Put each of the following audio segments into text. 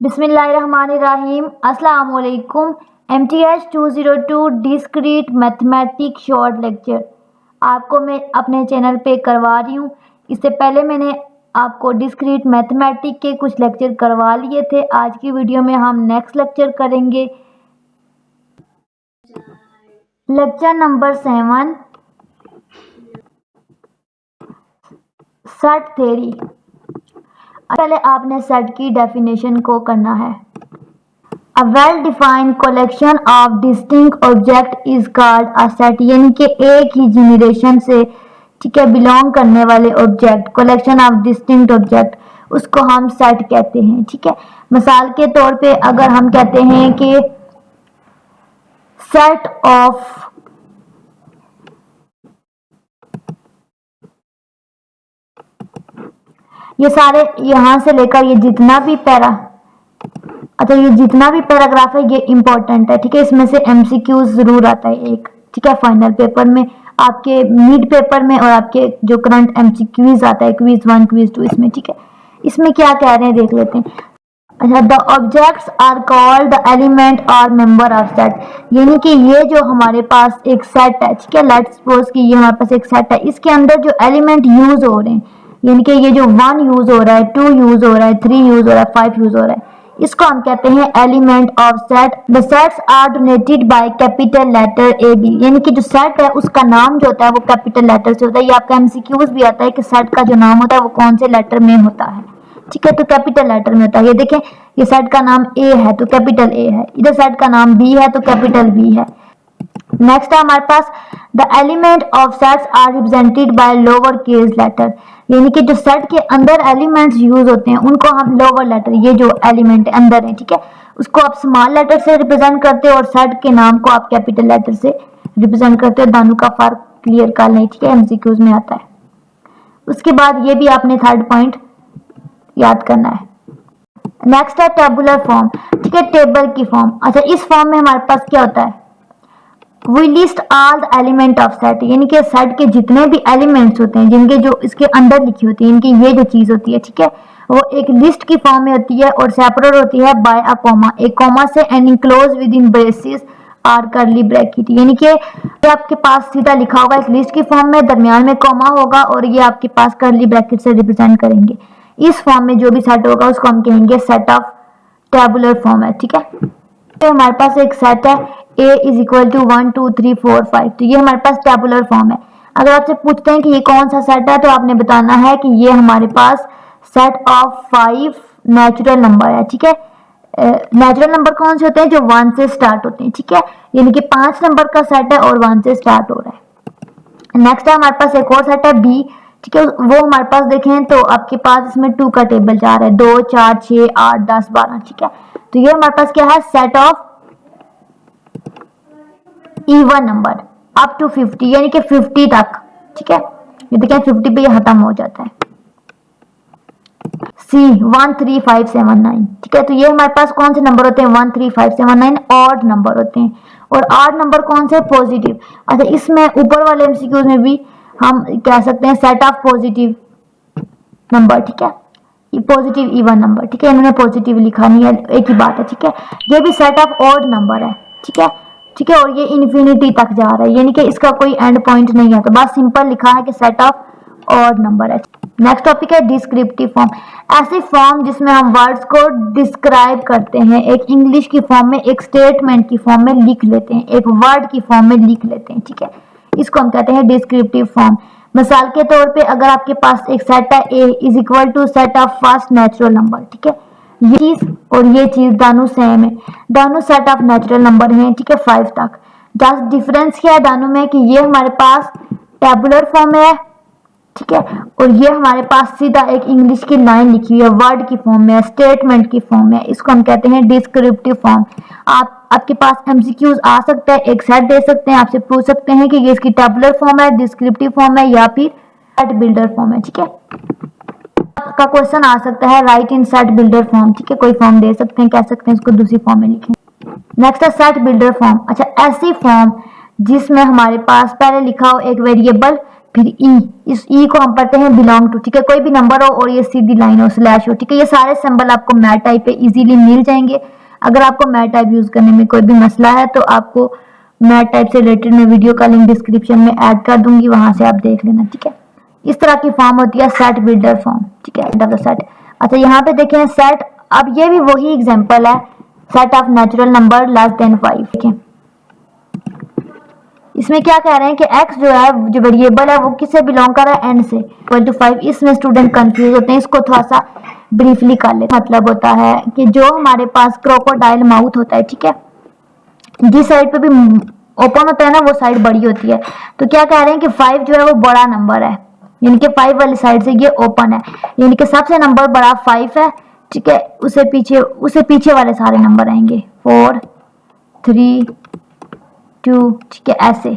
बिस्मिल्लाहिर्रहमानिर्रहीम। अस्सलाम वालेकुम। MTH 202 discrete mathematics short lecture आपको मैं अपने चैनल पे करवा रही हूँ। इससे पहले मैंने आपको डिस्क्रीट मैथमेटिक्स के कुछ लेक्चर करवा लिए थे। आज की वीडियो में हम नेक्स्ट लेक्चर करेंगे, लेक्चर नंबर 7, सेट थ्योरी। पहले आपने सेट की डेफिनेशन को करना है। A well defined collection of distinct object is called a set, यानी कि एक ही जनरेशन से बिलोंग करने वाले object, collection of distinct object, उसको हम सेट कहते हैं। ठीक है, मिसाल के तौर पे अगर हम कहते हैं कि सेट ऑफ ये सारे यहां से लेकर ये जितना भी पैराग्राफ है ये इंपॉर्टेंट है। ठीक है, इसमें से MCQ जरूर आता है एक। ठीक है, फाइनल पेपर में, आपके मिड पेपर में और आपके जो करंट MCQs आता है, क्विज 1 क्विज 2, इसमें। ठीक है, इसमें क्या कह रहे हैं देख लेते हैं। अच्छा, the objects are called the element और मेंबर ऑफ सेट, यानी कि ये जो हमारे पास एक सेट है, ठीक है, लेट्स सपोज कि ये हमारे पास एक सेट है, इसके अंदर जो एलिमेंट यूज हो रहे हैं, यानी कि ये जो 1 यूज हो रहा है, 2 यूज हो रहा है, 3 यूज हो रहा है, 5 यूज हो रहा है, इसको हम कहते हैं element of set. The sets are donated by capital letter AB, यानी कि जो सेट है उसका नाम जो होता है वो कैपिटल लेटर से होता है। ये आपका MCQs भी आता है कि सेट का जो नाम होता है वो कौन से लेटर में होता है। ठीक है, तो कैपिटल लेटर में होता है। ये देखें, ये सेट का नाम A है तो कैपिटल A है, इधर सेट का नाम B है तो कैपिटल B है। नेक्स्ट है हमारे पास the element of sets are represented by lower case letter, यानी कि जो सेट के अंदर एलिमेंट्स यूज होते हैं उनको हम लोअर लेटर, ये जो एलिमेंट अंदर है, ठीक है, उसको आप स्मॉल लेटर से रिप्रेजेंट करते हो और सेट के नाम को आप कैपिटल लेटर से रिप्रेजेंट करते हो। दोनों का फर्क क्लियर कर लें, ठीक है, MCQs में आता है। उसके बाद ये भी आपने थर्ड पॉइंट याद करना है। नेक्स्ट है टेबुलर फॉर्म। ठीक है, टेबल की फॉर्म। अच्छा, इस फॉर्म में हमारे पास क्या होता है, we list all the element of set, यानी कि सेट के जितने भी एलिमेंट्स होते हैं जिनके जो इसके अंदर लिखी होती है, इनकी ये जो चीज होती है, ठीक है, वो एक लिस्ट की फॉर्म में होती है और सेपरेट होती है बाय अ कॉमा, एक कॉमा से, and enclose with in braces और करली ब्रैकेट, यानी कि ये आपके पास सीधा लिखा होगा एक लिस्ट की फॉर्म में, दरमियान में कॉमा होगा और ये आपके पास करली ब्रैकेट से रिप्रेजेंट करेंगे। इस फॉर्म में जो भी सेट होगा उसको हम कहेंगे सेट ऑफ टेबुलर फॉर्म है। ठीक है, तो हमारे पास एक सेट है A इज इक्वल टू 1 2 3 4 5, तो ये हमारे पास टेबुलर फॉर्म है। अगर आपसे पूछते हैं कि ये कौन सा सेट है तो आपने बताना है कि ये हमारे पास सेट ऑफ 5 नेचुरल नंबर है। ठीक है, नेचुरल नंबर कौन से होते हैं, जो 1 से स्टार्ट होते हैं। ठीक है, यानी कि 5 नंबर का सेट है और 1 से स्टार्ट हो रहा है। नेक्स्ट है हमारे पास एक और सेट है B। ठीक है, वो हमारे पास देखें तो आपके पास इसमें 2 का टेबल जा रहा है, 2 4 6 8 10 12। ठीक है, तो ये हमारे पास क्या है, set of even number up to 50, यानी कि 50 तक। ठीक है, ये देखिए 50 पे ये खत्म हो जाता है। C 1 3 5 7 9। ठीक है, तो ये हमारे पास कौन से नंबर होते हैं, 1 3 5 7 9 ऑड नंबर होते हैं। और ऑड नंबर कौन से, पॉजिटिव। अच्छा, इसमें ऊपर वाले MCQs में भी हम कह सकते हैं सेट ऑफ पॉजिटिव नंबर। ठीक है, ये पॉजिटिव इवन नंबर। ठीक है, इन्होंने पॉजिटिव लिखा नहीं है, एक ही बात है। ठीक है, ये भी सेट ऑफ ऑड नंबर है। ठीक है, ठीक है, और ये इन्फिनिटी तक जा रहा है, यानी कि इसका कोई एंड पॉइंट नहीं है, तो बस सिंपल लिखा है कि सेट ऑफ ऑड नंबर है। नेक्स्ट टॉपिक है डिस्क्रिप्टिव फॉर्म। ऐसी फॉर्म जिसमें हम वर्ड्स को डिस्क्राइब करते हैं, एक इंग्लिश की फॉर्म में, एक स्टेटमेंट की फॉर्म में लिख लेते हैं, एक वर्ड की फॉर्म में लिख लेते हैं। ठीक है, इसको हम कहते हैं डिस्क्रिप्टिव फॉर्म। मिसाल के तौर पे अगर आपके पास एक सेट है A is equal to set of first natural number. ठीक है, ये चीज और ये चीज दोनों सेम है, दोनों सेट ऑफ नेचुरल नंबर हैं। ठीक है, 5 तक। जस्ट डिफरेंस क्या है दोनों में कि ये हमारे पास टेबुलर फॉर्म में है, ठीक है, और ये हमारे पास सीधा एक इंग्लिश की लाइन लिखी हुई है, वर्ड की फॉर्म में है, स्टेटमेंट की फॉर्म में है। इसको हम कहते हैं डिस्क्रिप्टिव फॉर्म। आपके पास MCQs आ सकता है, एक सेट दे सकते हैं, आपसे पूछ सकते हैं कि ये इसकी टेबुलर फॉर्म है, डिस्क्रिप्टिव फॉर्म है या फिर सेट बिल्डर फॉर्म है। ठीक है, का क्वेश्चन आ सकता है राइट इन सेट बिल्डर फॉर्म। ठीक है, कोई फॉर्म दे सकते हैं, कह सकते हैं इसको दूसरी फॉर्म में लिखें। नेक्स्ट है सेट बिल्डर फॉर्म। अच्छा, ऐसी फॉर्म जिसमें हमारे पास पहले लिखा हो एक वेरिएबल, फिर ई, इस ई को हम पढ़ते हैं बिलोंग टू, ठीक है, कोई भी नंबर हो और ये सीधी लाइन हो, स्लैश हो, ठीक है, ये सारे सिंबल आपको मैथ टाइप पे इजीली मिल जाएंगे। अगर आपको मैथ टाइप यूज करने में कोई भी मसला है तो आपको मैथ टाइप से रिलेटेड मैं वीडियो का लिंक डिस्क्रिप्शन में ऐड कर दूंगी, वहां से आप देख लेना, ठीक है। इस तरह की फॉर्म होती है सेट बिल्डर फॉर्म, ठीक है, एंड ऑफ द सेट। अच्छा यहाँ पे देखें सेट, अब ये भी वही एग्जांपल है, set of natural number less than 5, ठीक है। इसमें क्या कह रहे हैं कि x जो है, जो वेरिएबल है वो किससे बिलोंग कर रहा है, n से, इक्वल टू 5। इसमें स्टूडेंट कंफ्यूज होते हैं, इसको थोड़ा सा ब्रीफली कर ले। मतलब होता है कि जो हमारे पास क्रोकोडाइल माउथ होता है, ठीक है, जिस साइड पे भी ओपन होता है ना वो साइड बड़ी होती है। तो क्या कह रहे हैं कि 5 जो है वो बड़ा नंबर है, यानी कि 5 वाली साइड से ये ओपन है, यानी कि सबसे नंबर बड़ा 5 है, ठीक है। उसे पीछे वाले सारे नंबर आएंगे 4 3 2, ठीक है, ऐसे।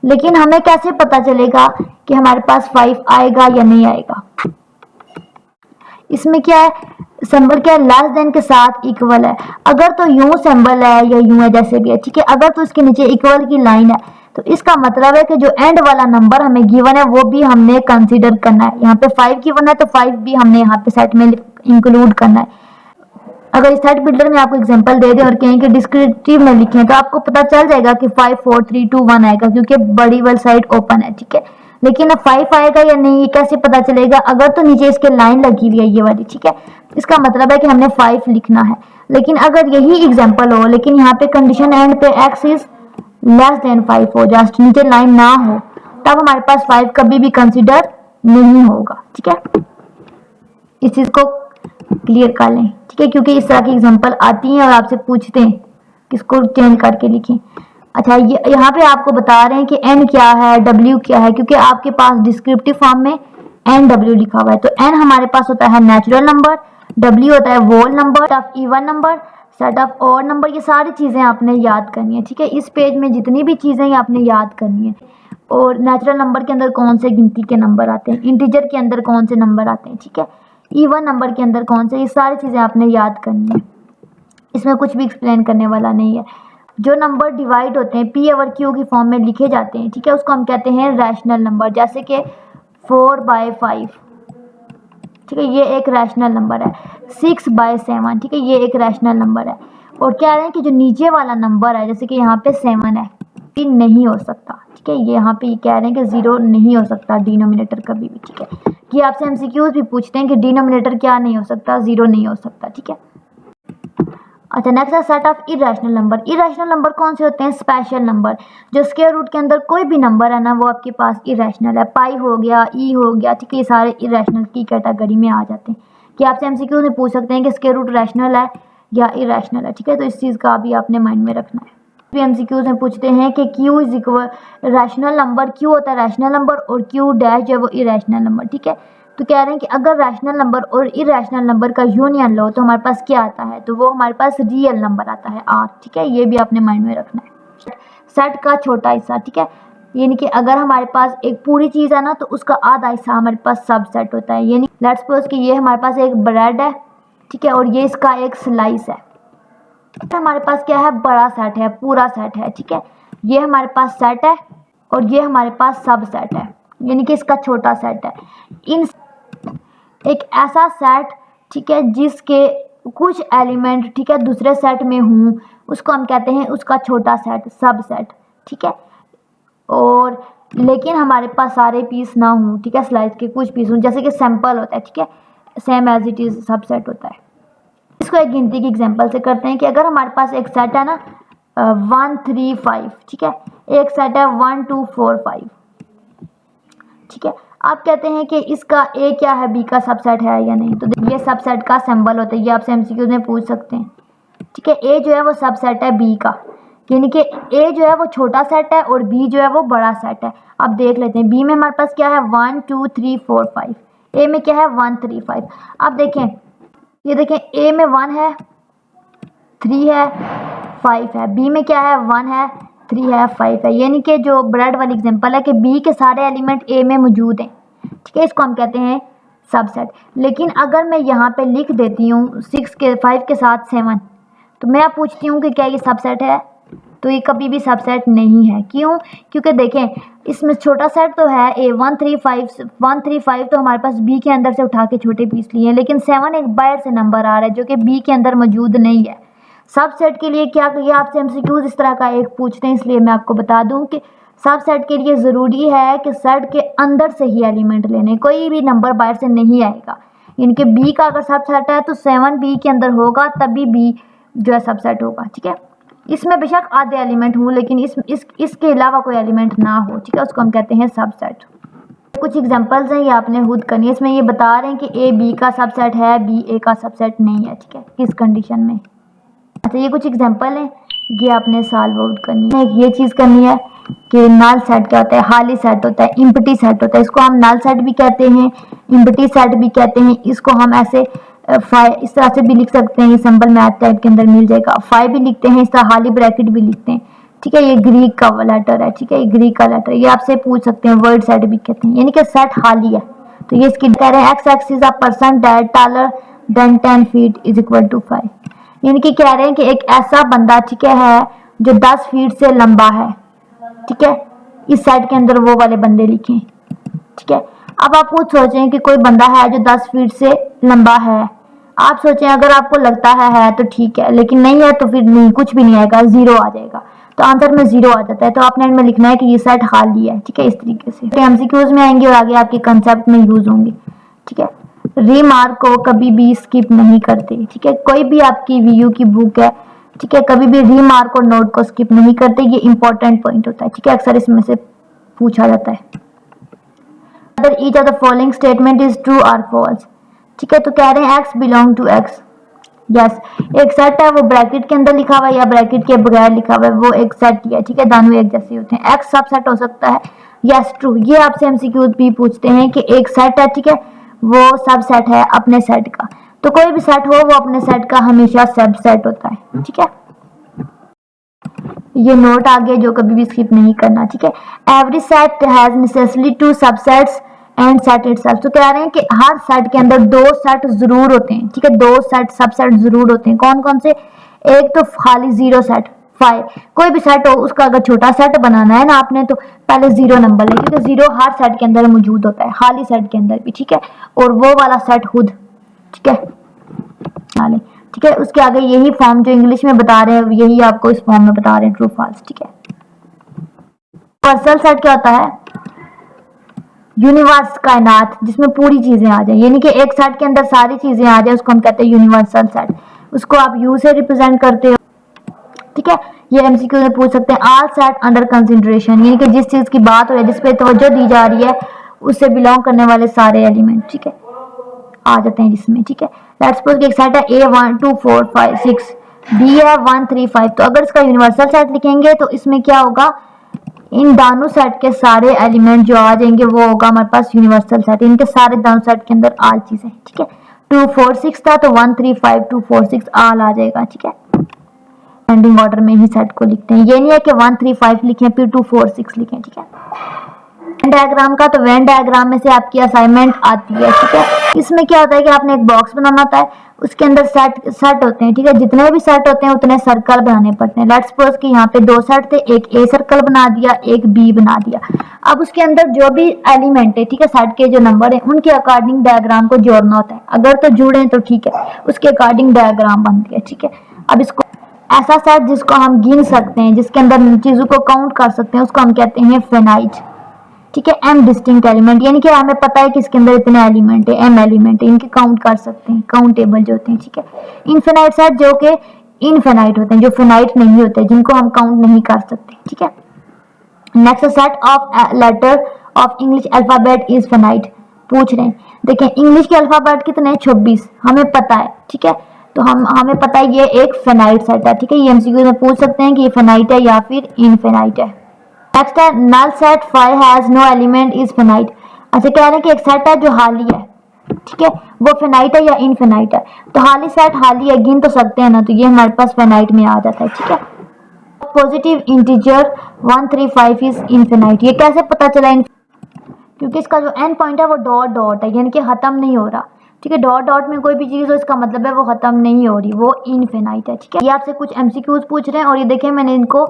लेकिन हमें कैसे पता चलेगा कि हमारे पास 5 आएगा या नहीं आएगा? इसमें क्या है, सिंबल क्या है, लेस देन के साथ इक्वल है। अगर तो यूं सिंबल है या यूं है, जैसे भी है, ठीक है, अगर तो इसके नीचे इक्वल की लाइन है तो इसका मतलब है कि जो एंड वाला नंबर हमें गिवन है वो भी हमने कंसीडर करना है। यहाँ पे 5 गिवन है तो 5 भी हमने यहाँ पे सेट में इंक्लूड करना है। अगर इस सेट बिल्डर में आपको एग्जांपल दे दें और कहें कि डिस्क्रिप्टिव में लिखें तो आपको पता चल जाएगा कि 5 4 3 2 1 आएगा, क्योंकि बड़ी वाली साइड ओपन है, ठीक है। लेकिन अब 5 आएगा या नहीं ये कैसे पता चलेगा? अगर तो नीचे इसके लाइन लगी हुई है ये वाली, ठीक है, इसका मतलब है कि हमने 5 लिखना है। लेकिन अगर यही एग्जाम्पल हो, लेकिन यहाँ पे कंडीशन एंड पे x इज लेस देन 5 हो, जस्ट नीचे लाइन ना हो, तब हमारे पास 5 कभी भी कंसिडर नहीं होगा, ठीक है। इस चीज को क्लियर कर लें, ठीक है, क्योंकि इस तरह की एग्जांपल आती हैं और आपसे पूछते हैं किसको चेंज करके लिखें। अच्छा, ये यहाँ पे आपको बता रहे हैं कि n क्या है, w क्या है, क्योंकि आपके पास डिस्क्रिप्टिव फॉर्म में NW लिखा हुआ है। तो n हमारे पास होता है नेचुरल नंबर, w होता है whole number, set of even number, set of odd number. ये सारी चीजें आपने याद करनी है, ठीक है। इस पेज में जितनी भी चीजें आपने याद करनी है। और नेचुरल नंबर के अंदर कौन से गिनती के नंबर आते हैं, इंटीजर के अंदर कौन से नंबर आते हैं, ठीक है, इवन नंबर के अंदर कौन से, ये सारी चीजें आपने याद करनी है। इसमें कुछ भी एक्सप्लेन करने वाला नहीं है। जो नंबर डिवाइड होते हैं p ओवर q की फॉर्म में लिखे जाते हैं, ठीक है, उसको हम कहते हैं रैशनल नंबर। जैसे कि 4/5, ठीक है, ये एक रैशनल नंबर है। 6/7, ठीक है, ये एक रैशनल नंबर है। और कह रहे हैं कि जो नीचे वाला नंबर है, जैसे कि यहाँ पे 7 है, 3 नहीं हो सकता, ठीक है। ये यहाँ पे ये कह रहे हैं कि 0 नहीं हो सकता डिनोमिनेटर कभी भी, ठीक है। कि आपसे एमसीक्यूज भी पूछते हैं कि डिनोमिनेटर क्या नहीं हो सकता, 0 नहीं हो सकता, ठीक है। अच्छा, नेक्स्ट है set of irrational number. Irrational number कौन से होते हैं? Special number. जो स्क्वायर रूट के अंदर कोई भी नंबर है ना वो आपके पास इरेशनल है। पाई हो गया, ई हो गया, ठीक है, ये सारे इरेशनल की कैटेगरी में आ जाते हैं। कि आपसे एमसीक्यू में पूछ सकते हैं कि स्क्वायर रूट रैशनल है या इरेशनल है, ठीक है। तो इस चीज़ का भी आपने माइंड में रखना है। एमसीक्यूज में पूछते हैं कि Q is equal rational number, Q होता है रैशनल नंबर और क्यू डैश जो है वो इरेशनल नंबर, ठीक है। तो कह रहे हैं कि अगर रैशनल नंबर और इरेशनल नंबर का यूनियन लो तो हमारे पास क्या आता है? तो वो हमारे पास रियल नंबर आता है r, ठीक है। ये भी आपने माइंड में रखना है। सेट का छोटा हिस्सा, ठीक है, यानी कि अगर हमारे पास एक पूरी चीज़ है ना तो उसका आधा हिस्सा हमारे पास सब सेट होता है। यानी लेट्स सपोज कि ये हमारे पास एक ब्रेड है, ठीक है, और ये इसका एक स्लाइस है। तो हमारे पास क्या है? बड़ा सेट है, पूरा सेट है, ठीक है। ये हमारे पास सेट है और ये हमारे पास सब सेट है, यानी कि इसका छोटा सेट है। इन एक ऐसा सेट, ठीक है, जिसके कुछ एलिमेंट, ठीक है, दूसरे सेट में हूँ, उसको हम कहते हैं उसका छोटा सेट, सब सेट, ठीक है। और लेकिन हमारे पास सारे पीस ना हों, ठीक है, स्लाइस के कुछ पीस हों, जैसे कि सैंपल होता है, ठीक है, सेम एज इट इज़ सब सेट होता है। इसको एक गिनती की एग्जांपल से करते हैं कि अगर हमारे पास एक सेट है ना 1 3 5, ठीक है, एक सेट है 1 2 4 5, ठीक है। आप कहते हैं कि इसका ए क्या है, बी का सबसेट है या नहीं? तो ये सबसेट का सिंबल होता है, ये आपसे एमसीक्यू में पूछ सकते हैं, ठीक है। ए जो है वो सबसेट है बी का, यानी कि ए जो है वो छोटा सेट है और बी जो है वो बड़ा सेट है। अब देख लेते हैं बी में हमारे पास क्या है 1 2 3 4 5, ए में क्या है 1 3 5। अब देखें, ये देखें, ए में 1 है, 3 है, 5 है, बी में क्या है 1 है, 3 है, 5 है, यानी कि जो ब्रेड वाली एग्जांपल है कि बी के सारे एलिमेंट ए में मौजूद हैं, ठीक है। इसको हम कहते हैं सबसेट। लेकिन अगर मैं यहाँ पे लिख देती हूँ 5 के साथ 7, तो मैं पूछती हूँ कि क्या ये सबसेट है? तो ये कभी भी सबसेट नहीं है। क्यों? क्योंकि देखें इसमें छोटा सेट तो है ए 135 तो हमारे पास बी के अंदर से उठा के छोटे पीस लिए हैं, लेकिन 7 एक बाहर से नंबर आ रहा है जो कि बी के अंदर मौजूद नहीं है। सब सेट के लिए क्या ये आपसे एमसीक्यूज इस तरह का एक पूछते हैं, इसलिए मैं आपको बता दूं कि सब सेट के लिए ज़रूरी है कि सेट के अंदर से ही एलिमेंट लेने, कोई भी नंबर बाहर से नहीं आएगा। यानी कि बी का अगर सब सेट है तो 7 बी के अंदर होगा, तभी बी जो है सब सेट होगा। ठीक है, इसमें बेशक आधे एलिमेंट हों लेकिन इसके अलावा कोई एलिमेंट ना हो, ठीक है, उसको हम कहते हैं सबसेट। कुछ एग्जांपल्स हैं ये आपने खुद करनी है। इसमें ये बता रहे हैं कि ए बी का सबसेट है, बी ए का सबसेट नहीं है। ठीक है, किस कंडीशन में। अच्छा, ये कुछ एग्जांपल हैं, ये आपने सॉल्व आउट करनी है। ये चीज़ करनी है कि नल सेट क्या होता है, खाली सेट होता है, इम्प्टी सेट होता है। इसको हम नल सेट भी कहते हैं, इम्प्टी सेट भी कहते हैं। इसको हम ऐसे इस तरह से भी लिख सकते हैं, ये सिंपल मैथ टाइप के अंदर मिल जाएगा। 5 भी लिखते हैं, इस तरह खाली ब्रैकेट भी लिखते हैं। ठीक है, ये ग्रीक का लेटर है। ठीक है, ये ग्रीक का लेटर, ये आपसे पूछ सकते हैं, वर्ड सेट भी कहते हैं, यानी कि सेट खाली है। तो ये इसकी कह रहे हैं x axis a person that taller than 10 feet is equal to 5। यानी कि कह रहे हैं कि एक ऐसा बंदा, ठीक है, जो 10 फीट से लंबा है। ठीक है, इस सेट के अंदर वो वाले बंदे लिखें। ठीक है, अब आप खुद सोचें कि कोई बंदा है जो 10 फीट से लंबा है। आप सोचें अगर आपको लगता है तो ठीक है, लेकिन नहीं है तो फिर नहीं, कुछ भी नहीं आएगा, 0 आ जाएगा। तो आंसर में 0 आ जाता है। तो आपने में लिखना है कि ये सेट खाली है। ठीक है, इस तरीके से एमसीक्यूज में आएंगे और आगे आपके कंसेप्ट में यूज होंगे। ठीक है, रिमार्क को कभी भी स्किप नहीं करते। ठीक है, कोई भी आपकी वीयू की बुक है, ठीक है, कभी भी रिमार्क और नोट को स्किप नहीं करते, ये इंपॉर्टेंट पॉइंट होता है। ठीक है, अक्सर इसमें से पूछा जाता है। अगर each of the following statement is true और फॉल्स। ठीक है, तो कह रहे हैं x belong to x. Yes, एक सेट है, वो ब्रैकेट के अंदर लिखा हुआ है या ब्रैकेट के बगैर लिखा हुआ है, वो एक सेट ही है। ठीक है, दोनों एक जैसे होते हैं। एक्स सब सेट हो सकता है। Yes, true. ये आपसे एमसीक्यू भी पूछते हैं कि एक सेट है, ठीक है, वो सब सेट है अपने सेट का। तो कोई भी सेट हो वो अपने सेट का हमेशा सब सेट होता है। ठीक है, ये नोट आगे जो कभी भी स्किप नहीं करना। ठीक है, every set has necessary two subsets and set itself. तो कह रहे हैं कि हर सेट के अंदर 2 सेट जरूर होते हैं। ठीक है, 2 सेट सबसेट जरूर होते हैं। कौन कौन से? एक तो खाली 0 सेट 5। कोई भी सेट हो उसका अगर छोटा सेट बनाना है ना आपने, तो पहले 0 नंबर ले, क्योंकि 0 हर सेट के अंदर मौजूद होता है, खाली सेट के अंदर भी। ठीक है, और वो वाला सेट खुद। ठीक है, ठीक है, उसके आगे यही फॉर्म जो इंग्लिश में बता रहे हैं यही आपको इस फॉर्म में बता रहे हैं, ट्रू फॉल्स। ठीक है, यूनिवर्सल सेट क्या होता है? यूनिवर्स, कायनात, जिसमें पूरी चीजें आ जाए, यानी कि एक सेट के अंदर सारी चीजें आ जाए, उसको हम कहते हैं यूनिवर्सल सेट। उसको आप यू से रिप्रेजेंट करते हो। ठीक है, ये एमसीक्यू में पूछ सकते हैं। ऑल सेट अंडर कंसिडरेशन, यानी कि जिस चीज की बात हो रही है, जिस पे तवज्जो दी जा रही है, उससे बिलोंग करने वाले सारे एलिमेंट, ठीक है, आ जाते हैं जिसमें। ठीक है, लेट्स सपोज कि एक सेट है ए 1 2 4 5 6, बी है 1 3 5। तो अगर इसका यूनिवर्सल सेट लिखेंगे तो इसमें क्या होगा, इन दोनों सेट के सारे एलिमेंट जो आ जाएंगे वो होगा हमारे पास यूनिवर्सल सेट। इनके सारे दोनों सेट के अंदर आल चीजें। ठीक है, 2 4 6 था तो 1 3 5 2 4 6 आल आ जाएगा। ठीक है, एंडिंग ऑर्डर में ही सेट को लिखते हैं। ये नहीं है कि 1 3 5 लिखें फिर 2 4 6 लिखें। ठीक है, डायग्राम का, तो वेन डायग्राम में से आपकी असाइनमेंट आती है। ठीक है, इसमें क्या होता है कि आपने एक बॉक्स बनाना होता है, उसके अंदर सेट होते हैं। ठीक है, जितने भी सेट होते हैं उतने सर्कल बनाने पड़ते हैं। लेट्स सपोज कि यहाँ पे 2 सेट थे, एक ए सर्कल बना दिया, एक बी बना दिया। अब उसके अंदर जो भी एलिमेंट है, ठीक है, सेट के जो नंबर है उनके अकॉर्डिंग डायग्राम को जोड़ना होता है। अगर तो जुड़े तो ठीक है, उसके अकॉर्डिंग डायग्राम बनती है। ठीक है, अब इसको ऐसा सेट जिसको हम गिन सकते हैं, जिसके अंदर चीजों को काउंट कर सकते हैं, उसको हम कहते हैं फिनाइट। ठीक है, एम डिस्टिंक्ट एलिमेंट, यानी कि हमें पता है कि इसके अंदर इतने एलिमेंट है, एम एलिमेंट है, इनके काउंट कर सकते हैं, काउंटेबल जो होते हैं। ठीक है, इनफिनाइट सेट जो कि इनफिनाइट होते हैं, जो फिनाइट नहीं होते, जिनको हम काउंट नहीं कर सकते। ठीक है, next set of letter of English alphabet is finite. पूछ रहे हैं, देखें इंग्लिश के अल्फाबेट कितने? 26 हमें पता है। ठीक है, तो हमें पता है ये एक फिनाइट सेट है। ठीक है, ये एमसीक्यू में पूछ सकते हैं कि ये फिनाइट है या फिर इनफिनाइट है। नेक्स्ट है null set 5 has no element is finite. अच्छा, कह रहे हैं कि एक सेट है जो खाली है, ठीक है, वो फिनाइट है या इनफिनाइट है? तो खाली सेट खाली है, गिन तो सकते हैं ना, तो ये हमारे पास फिनाइट में आ जाता है। ठीक है, पॉजिटिव इंटीजर 1 3 5 इज इनफिनाइट। ये कैसे पता चला? क्योंकि इसका जो एंड पॉइंट है वो डॉट डॉट है, यानी कि खत्म नहीं हो रहा। ठीक है, डॉट डॉट में कोई भी चीज हो इसका मतलब है वो खत्म नहीं हो रही, वो इनफिनाइट है। ठीक है, ये आपसे कुछ एमसीक्यूज पूछ रहे हैं और ये देखें मैंने इनको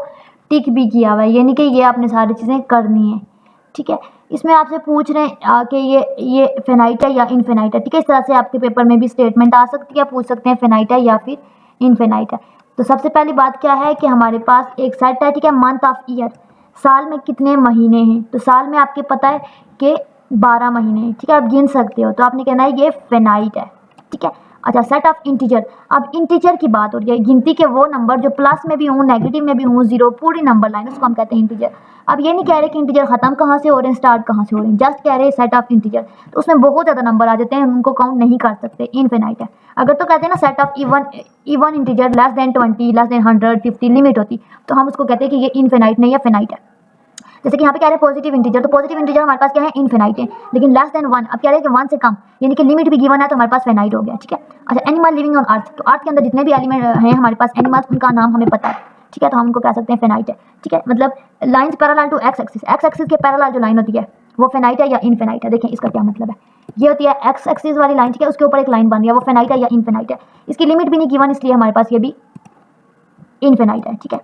टिक भी किया हुआ है, यानी कि ये आपने सारी चीजें करनी है। ठीक है। इसमें आपसे पूछ रहे हैं कि ये फिनाइट है या इनफिनाइट है, ठीक है। इस तरह से आपके पेपर में भी स्टेटमेंट आ सकती है, पूछ सकते हैं फिनाइट है या फिर इनफिनाइट है। तो सबसे पहली बात क्या है कि हमारे पास एक सेट है, ठीक है, मंथ ऑफ ईयर, साल में कितने महीने हैं। तो साल में आपके पता है कि 12 महीने हैं, ठीक है, आप गिन सकते हो। तो आपने कहना है ये फिनाइट है, ठीक है। अच्छा, सेट ऑफ इंटीजर, अब इंटीजर की बात हो रही है, गिनती के वो नंबर जो प्लस में भी हों, नेगेटिव में भी हों, जीरो, पूरी नंबर लाइन, उसको हम कहते हैं इंटीजर। अब ये नहीं कह रहे कि इंटीजर खत्म कहाँ से हो रहे हैं, स्टार्ट कहाँ से हो रहे हैं, जस्ट कह रहे हैं सेट ऑफ इंटीजर। तो उसमें बहुत ज़्यादा नंबर आ जाते हैं, उनको काउंट नहीं कर सकते, इनफिनाइट है। अगर तो कहते हैं ना set of even integer less than 20, less than 100, 50 limit होती, तो हम उसको कहते हैं कि ये इनफिनाइट नहीं या फिनाइट है। जैसे कि यहाँ पे कह रहे हैं पॉजिटिव इंटीजर, तो पॉजिटिव इंटीजर हमारे पास क्या है, इनफिनाइट है। लेकिन लेस देन 1, अब कह रहे हैं कि 1 से कम, यानी कि लिमिट भी गिवन है, तो हमारे पास फिनाइट हो गया, ठीक है। अच्छा, एनिमल लिविंग ऑन अर्थ, तो अर्थ के अंदर जितने भी एलिमेंट हैं हमारे पास एनिमल्स, उनका नाम हमें पता है, ठीक है, तो हम उनको कह सकते हैं फिनाइट है, ठीक है। मतलब lines parallel to x axis, x axis के पैरेलल जो लाइन होती है वो फिनाइट है या इनफिनाइट है। देखें इसका क्या मतलब है, ये होती है एक्स एक्सिस वाली लाइन, ठीक है, उसके ऊपर एक लाइन बन रही है, वो फिनाइट है या इनफिनाइट है। इसकी लिमिट भी नहीं गिवन, इसलिए हमारे पास ये भी इनफिनाइट है, ठीक है।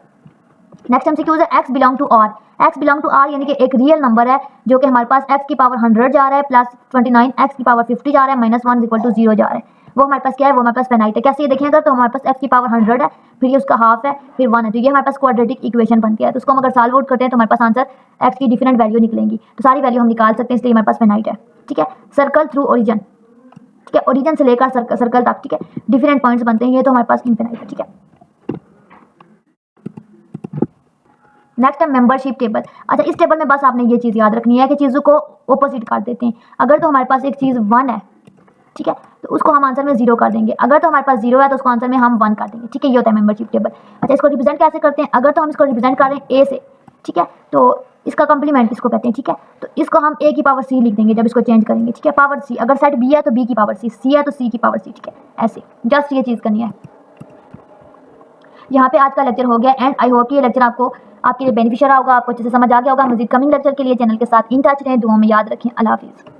नेक्स्ट एमसीक्यूज है x belong to R, x belong to R यानी कि एक रियल नंबर है जो कि हमारे पास एक्स की पावर 100 जा रहा है, प्लस 29 एक्स की पावर 50 जा रहा है, माइनस 1 इक्वल टू 0 जा रहा है। वो हमारे पास क्या है, वो हमारे पास फिनाइट है। कैसे ये देखें, अगर तो हमारे पास एक्स की पावर 100 है, फिर ये उसका हाफ है, फिर 1 है, तो ये हमारे पास क्वाड्रेटिक इक्वेशन बनती है। तो उसको हम अगर सॉल्व आउट करते हैं तो हमारे पास आंसर एक्स की डिफरेंट वैल्यू निकलेंगी, तो सारी वैल्यू हम निकाल सकते हैं, इसलिए हमारे पास फिनाइट है, ठीक है। सर्कल थ्रू ओरिजिन, ठीक है, ओरिजिन से लेकर सर्कल तक, ठीक है, डिफरेंट पॉइंट्स बनते हैं, ये तो हमारे पास इनफिनाइट है, ठीक है। नेक्स्ट है मेंबरशिप टेबल। अच्छा, इस टेबल में बस आपने ये चीज़ याद रखनी है कि चीज़ों को ऑपोजिट कर देते हैं। अगर तो हमारे पास एक चीज़ 1 है, ठीक है, तो उसको हम आंसर में 0 कर देंगे। अगर तो हमारे पास 0 है तो उसको आंसर में हम 1 कर देंगे, ठीक है। ये होता है मेंबरशिप टेबल। अच्छा, इसको रिप्रेजेंट कैसे करते हैं, अगर तो हम इसको रिप्रेजेंट कर रहे हैं ए से, ठीक है, तो इसका कंप्लीमेंट इसको कहते हैं, ठीक है। तो इसको हम ए की पावर सी लिख देंगे जब इसको चेंज करेंगे, ठीक है, पावर सी। अगर सेट बी है तो बी की पावर सी है तो सी की पावर सी, ठीक है, ऐसे जस्ट ये चीज़ करनी है। यहाँ पे आज का लेक्चर हो गया एंड आई होप कि ये लेक्चर आपके लिए बेनिफिशियल होगा, आपको अच्छे से समझ आ गया होगा। मजीद कमिंग लेक्चर के लिए चैनल के साथ इन टच रहें, दुआ में याद रखें। अल्लाह हाफिज़।